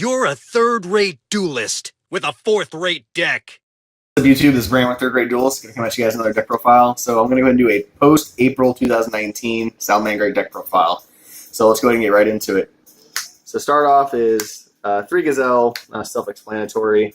You're a third-rate duelist with a fourth-rate deck. What's up, YouTube? This is Brandon with Third Grade Duelist. Going to come at you guys another deck profile. So I'm going to go ahead and do a post-April 2019 Salamangreat deck profile. So let's go ahead and get right into it. So start off is 3 Gazelle, self-explanatory.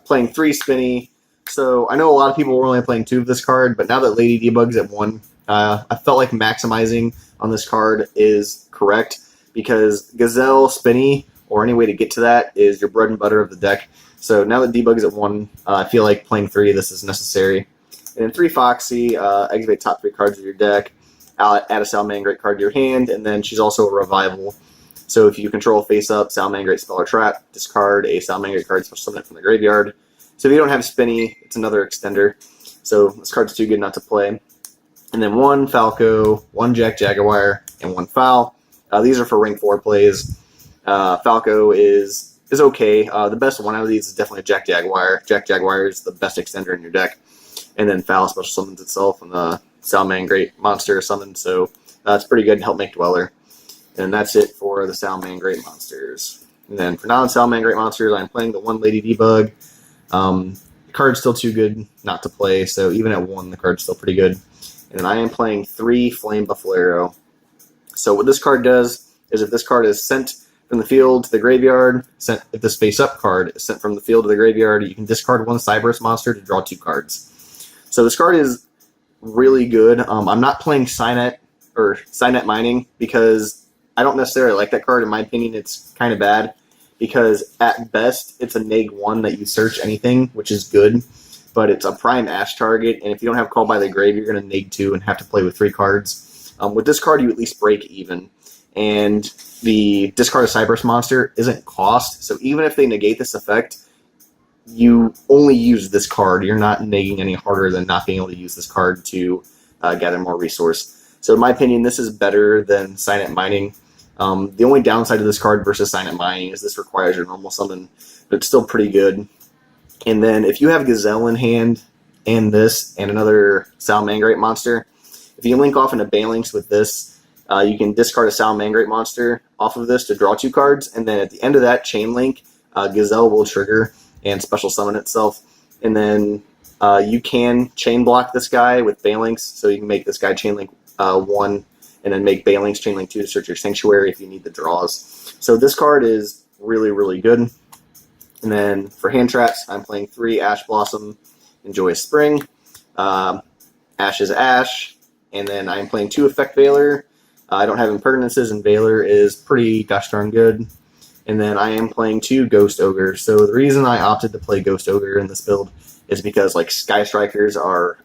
Playing 3 Spinny. So I know a lot of people were only playing 2 of this card, but now that Lady Debug's at 1, I felt like maximizing on this card is correct because Gazelle, Spinny, or any way to get to that is your bread and butter of the deck. So now that Debug is at 1, I feel like playing 3 of this is necessary. And then 3 Foxy, activate top 3 cards of your deck, add a Salamangreat card to your hand, and then she's also a revival. So if you control face-up, Salamangreat spell or trap, discard a Salamangreat card, special summon it from the graveyard. So if you don't have Spinny, it's another extender. So this card's too good not to play. And then 1 Falco, 1 Jaguar, and 1 Foul. These are for rank 4 plays. Falco is okay. The best one out of these is definitely Jaguar. Jaguar is the best extender in your deck. And then Foul special summons itself, and the Salamangreat monster is summoned, so it's pretty good to help make Dweller. And that's it for the Salamangreat monsters. And then for non-Salamangreat monsters, I'm playing the 1 Lady Debug. The card's still too good not to play, so even at 1, the card's still pretty good. And then I am playing 3 Flame Buffalero. So what this card does is if this card is sent from the field to the graveyard, if this face-up card is sent from the field to the graveyard, you can discard 1 Cyberus monster to draw 2 cards. So this card is really good. I'm not playing Signet Mining because I don't necessarily like that card. In my opinion, it's kind of bad because at best it's a -1 that you search anything, which is good, but it's a prime Ash target, and if you don't have Call by the Grave, you're going to -2 and have to play with 3 cards. With this card, you at least break even. And the discard a Cyberus monster isn't cost, so even if they negate this effect, you only use this card. You're not negating any harder than not being able to use this card to gather more resource. So in my opinion, this is better than Signet Mining. The only downside of this card versus Signet Mining is this requires your normal summon, but it's still pretty good. And then if you have Gazelle in hand and this and another Salamangreat monster, if you link off into Balinks with this, you can discard a Salamangreat monster off of this to draw 2 cards, and then at the end of that chain link, Gazelle will trigger and special summon itself. And then you can chain block this guy with Balinks, so you can make this guy chain link 1, and then make Balinks chain link 2 to search your Sanctuary if you need the draws. So this card is really, really good. And then for hand traps, I'm playing 3 Ash Blossom, Enjoy Spring, Ash is Ash, and then I'm playing 2 Effect Veiler. I don't have impertinences, and Veiler is pretty gosh darn good. And then I am playing 2 Ghost Ogre. So the reason I opted to play Ghost Ogre in this build is because like Sky Strikers are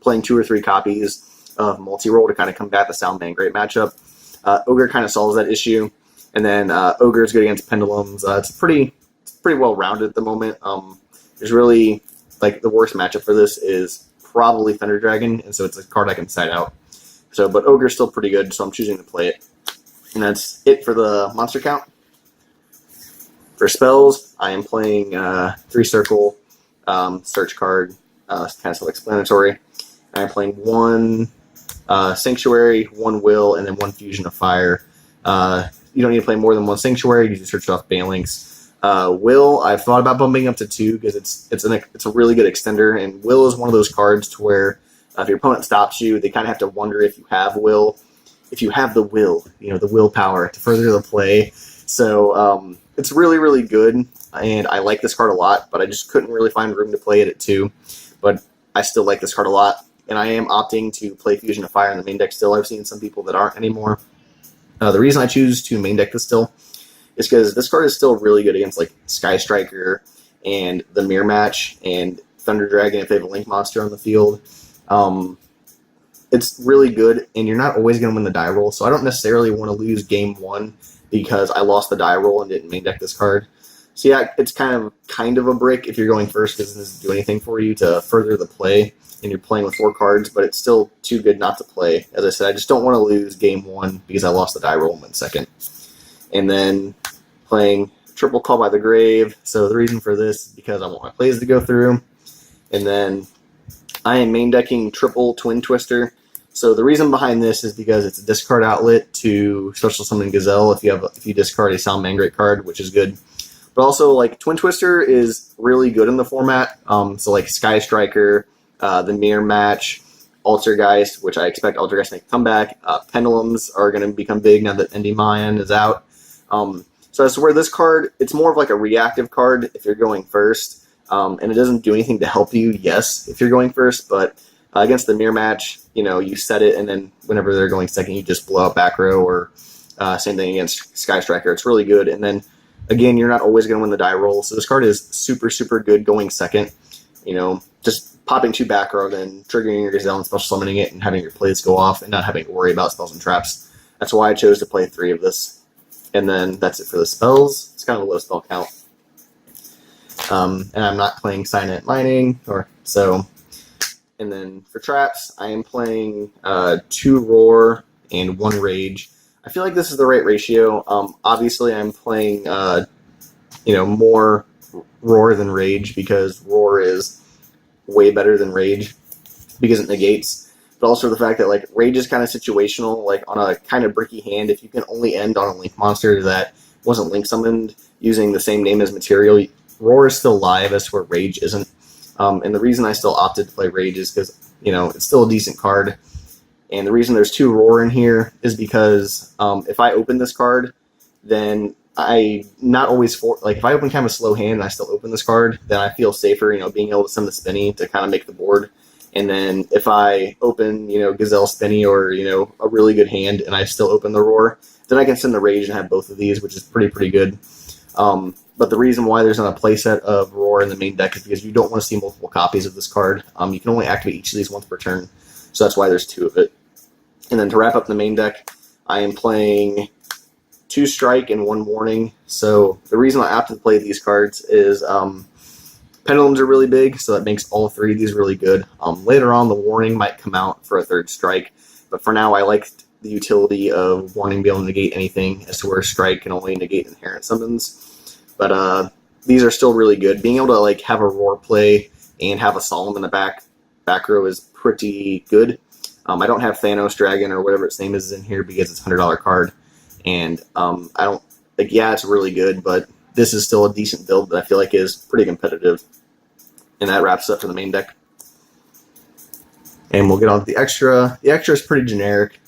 playing 2 or 3 copies of multi-roll to kind of combat the Salamangreat matchup. Ogre kind of solves that issue. And then Ogre is good against Pendulums. It's pretty well-rounded at the moment. There's really, like, the worst matchup for this is probably Thunder Dragon, and so it's a card I can side out. So, but Ogre's still pretty good, so I'm choosing to play it. And that's it for the monster count. For spells, I am playing 3 Circle, search card, kind of self-explanatory. I'm playing 1 Sanctuary, 1 Will, and then 1 Fusion of Fire. You don't need to play more than 1 Sanctuary. You just search off Balinks. Will, I've thought about bumping up to 2 because it's a really good extender, and Will is one of those cards to where if your opponent stops you, they kind of have to wonder if you have Will. If you have the will, the willpower to further the play. So it's really, really good, and I like this card a lot, but I just couldn't really find room to play it at 2. But I still like this card a lot, and I am opting to play Fusion of Fire in the main deck still. I've seen some people that aren't anymore. The reason I choose to main deck this still is because this card is still really good against like Sky Striker and the Mirror Match and Thunder Dragon if they have a Link monster on the field. It's really good, and you're not always going to win the die roll, so I don't necessarily want to lose game 1 because I lost the die roll and didn't main deck this card. So yeah, it's kind of a brick if you're going first because it doesn't do anything for you to further the play, and you're playing with 4 cards, but it's still too good not to play. As I said, I just don't want to lose game 1 because I lost the die roll and went second. And then playing triple Call by the Grave. So the reason for this is because I want my plays to go through. And then I am main decking triple Twin Twister. So the reason behind this is because it's a discard outlet to special summon Gazelle if you discard a Salamangreat card, which is good. But also, like, Twin Twister is really good in the format. So like Sky Striker, the Mirror Match, Altergeist, which I expect Altergeist to make a comeback. Pendulums are going to become big now that Endymion is out. So as to where this card, it's more of like a reactive card if you're going first. And it doesn't do anything to help you, yes, if you're going first. But against the Mirror Match, you set it, and then whenever they're going second, you just blow up back row, or same thing against Sky Striker. It's really good. And then, again, you're not always going to win the die roll. So this card is super, super good going second. Just popping 2 back row, then triggering your Gazelle and special summoning it and having your plays go off and not having to worry about spells and traps. That's why I chose to play 3 of this. And then that's it for the spells. It's kind of a low spell count. And I'm not playing Silent Mining, and then for traps, I am playing 2 Roar and 1 Rage. I feel like this is the right ratio. Obviously, I'm playing more Roar than Rage because Roar is way better than Rage because it negates. But also the fact that like Rage is kind of situational. Like on a kind of bricky hand, if you can only end on a Link monster that wasn't Link summoned using the same name as material, Roar is still live as to where Rage isn't. And the reason I still opted to play Rage is because, it's still a decent card. And the reason there's 2 Roar in here is because if I open this card, then I not always if I open kind of a slow hand and I still open this card, then I feel safer, being able to send the Spinny to kind of make the board. And then if I open, Gazelle Spinny or, a really good hand and I still open the Roar, then I can send the Rage and have both of these, which is pretty good. But the reason why there's not a playset of Roar in the main deck is because you don't want to see multiple copies of this card. You can only activate each of these once per turn, so that's why there's 2 of it. And then to wrap up the main deck, I am playing 2 Strike and 1 Warning. So the reason I opted to play these cards is Pendulums are really big, so that makes all 3 of these really good. Later on, the Warning might come out for a 3rd Strike, but for now, I liked the utility of Warning being able to negate anything as to where Strike can only negate inherent summons. But these are still really good. Being able to like have a Roar play and have a Solemn in the back row is pretty good. I don't have Thanos Dragon or whatever its name is in here because it's a $100 card, and I don't it's really good, but this is still a decent build that I feel like is pretty competitive. And that wraps up for the main deck. And we'll get on to the extra. The extra is pretty generic,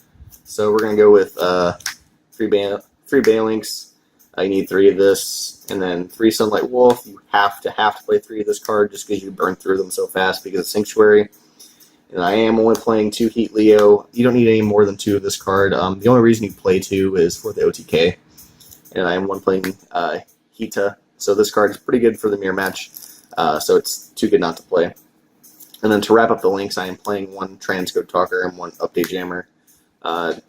so we're gonna go with 3 Balinks. You need 3 of this, and then 3 Sunlight Wolf. You have to play 3 of this card just because you burn through them so fast because of Sanctuary. And I am only playing 2 Heat Leo. You don't need any more than 2 of this card. The only reason you play 2 is for the OTK. And I am playing Hita. So this card is pretty good for the Mirror Match. So it's too good not to play. And then to wrap up the links, I am playing 1 Transcode Talker and 1 Update Jammer for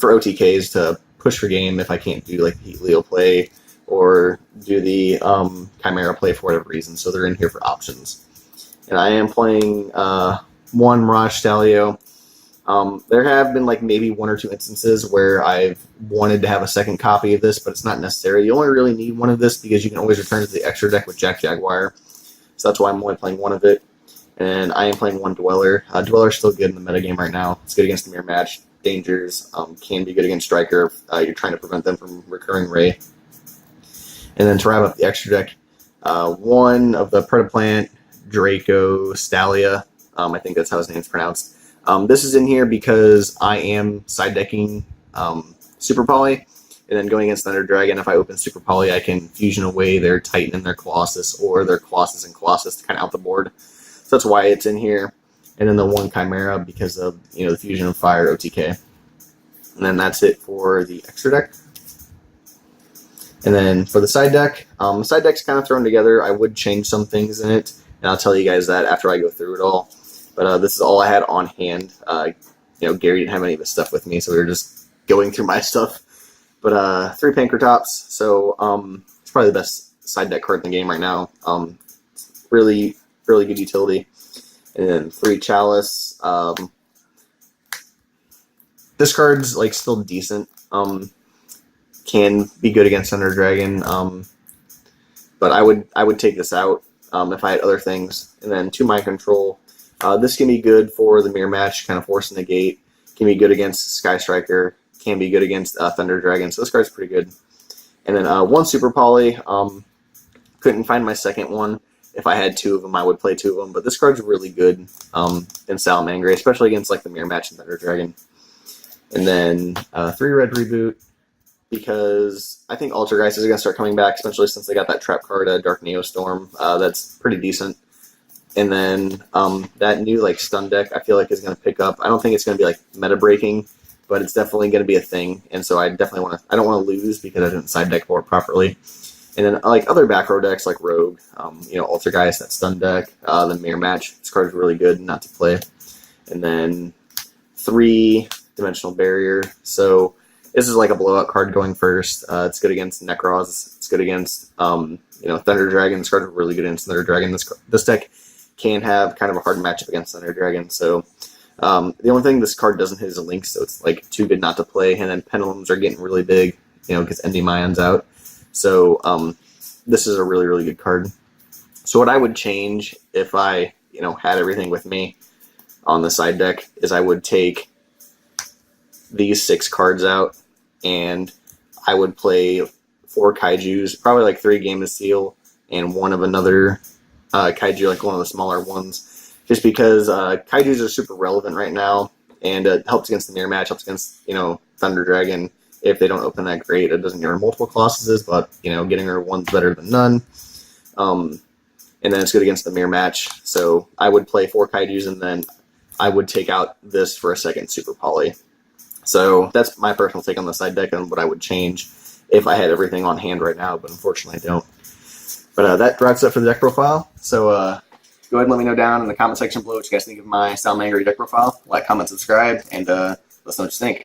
OTKs to push for game if I can't do like the Heat Leo play or do the Chimera play for whatever reason. So they're in here for options. And I am playing 1 Mirage Stalio. There have been like maybe 1 or 2 instances where I've wanted to have a second copy of this, but it's not necessary. You only really need 1 of this because you can always return to the extra deck with Jack Jaguar. So that's why I'm only playing 1 of it. And I am playing 1 Dweller. Dweller's still good in the metagame right now. It's good against the Mirror Match. Dangers can be good against Striker if you're trying to prevent them from recurring Ray. And then to wrap up the extra deck, 1 of the Predaplant, Draco, Stalia. I think that's how his name's pronounced. This is in here because I am side decking Super Poly, and then going against Thunder Dragon, if I open Super Poly, I can fusion away their Titan and their Colossus, or their Colossus and Colossus to kind of out the board. So that's why it's in here. And then the 1 Chimera because of the fusion of Fire OTK. And then that's it for the extra deck. And then for the side deck, side deck's kind of thrown together. I would change some things in it, and I'll tell you guys that after I go through it all. But this is all I had on hand. Gary didn't have any of his stuff with me, so we were just going through my stuff. But 3 Pankratops, so it's probably the best side deck card in the game right now. Really, really good utility. And then 3 Chalice. This card's like still decent. Can be good against Thunder Dragon. But I would take this out if I had other things. And then 2 Mind Control. This can be good for the mirror match, kind of force negate. Can be good against Sky Striker. Can be good against Thunder Dragon. So this card's pretty good. And then one Super Poly. Couldn't find my second one. If I had two of them, I would play two of them. But this card's really good in Salamangreat, especially against like the mirror match and Thunder Dragon. And then 3 red reboot, because I think Altergeist is going to start coming back, especially since they got that trap card, Dark Neostorm. That's pretty decent. And then that new like stun deck, I feel like is going to pick up. I don't think it's going to be like meta breaking, but it's definitely going to be a thing. And so I definitely want to. I don't want to lose because I didn't side deck for it properly. And then like other back row decks like Rogue, Altergeist, that stun deck, the mirror match. This card is really good not to play. And then 3 dimensional barrier. So this is like a blowout card going first. It's good against Necros. It's good against Thunder Dragon. This card is really good against Thunder Dragon. This deck can have kind of a hard matchup against Thunder Dragon. So the only thing this card doesn't hit is a Link, so it's like too good not to play. And then Pendulums are getting really big, because Endymion's out. So this is a really, really good card. So what I would change if I, had everything with me on the side deck is I would take these 6 cards out and I would play 4 Kaijus, probably like 3 Game of Steel and 1 of another Kaiju, like one of the smaller ones, just because Kaijus are super relevant right now, and it helps against the mirror match, helps against, Thunder Dragon. If they don't open that great, it doesn't get her multiple Colossuses, but, getting her one's better than none. And then it's good against the mirror match. So I would play 4 Kaijus, and then I would take out this for a second Super Poly. So that's my personal take on the side deck and what I would change if I had everything on hand right now, but unfortunately I don't. But that wraps up for the deck profile. So go ahead and let me know down in the comment section below what you guys think of my Salamangreat deck profile. Like, comment, subscribe, and let us know what you think.